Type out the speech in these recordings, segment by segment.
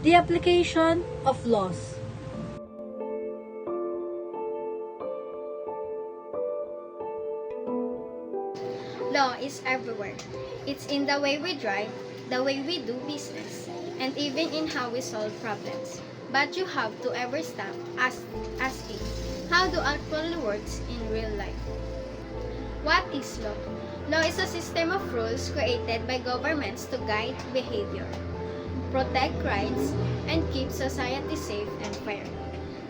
The application of laws. Law is everywhere. It's in the way we drive, the way we do business, and even in how we solve problems. But you have to ever stop asking, how do actually works in real life? What is law? Law is a system of rules created by governments to guide behavior, protect rights, and keep society safe and fair.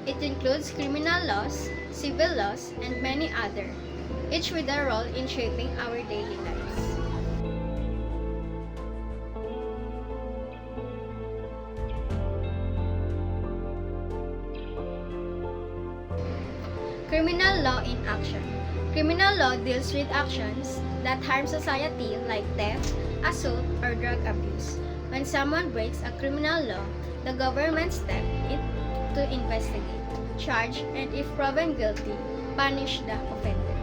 It includes criminal laws, civil laws, and many other, each with a role in shaping our daily lives. Criminal law in action. Criminal law deals with actions that harm society like theft, assault, or drug abuse. When someone breaks a criminal law, the government steps in to investigate, charge, and if proven guilty, punish the offender.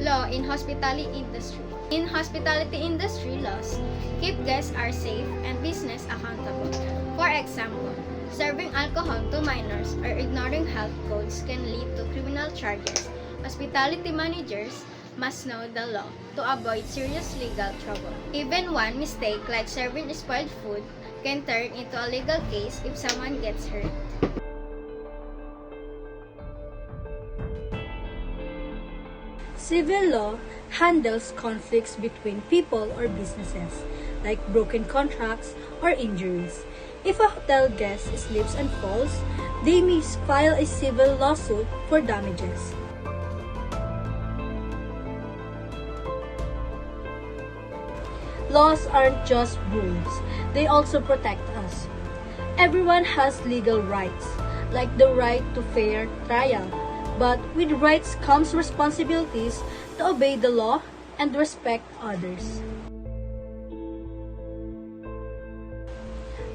Law in hospitality industry. In hospitality industry laws, keep guests are safe and business accountable. For example, serving alcohol to minors or ignoring health codes can lead to criminal charges. Hospitality managers must know the law to avoid serious legal trouble. Even one mistake like serving spoiled food can turn into a legal case if someone gets hurt. Civil law handles conflicts between people or businesses, like broken contracts or injuries. If a hotel guest slips and falls, they may file a civil lawsuit for damages. Laws aren't just rules, they also protect us. Everyone has legal rights, like the right to fair trial. But with rights comes responsibilities to obey the law and respect others.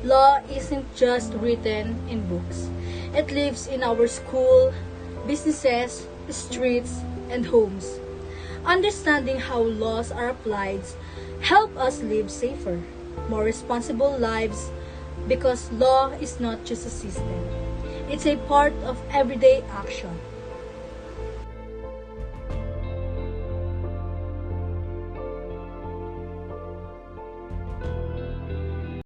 Law isn't just written in books. It lives in our school, businesses, streets, and homes. Understanding how laws are applied help us live safer, more responsible lives because law is not just a system. It's a part of everyday action.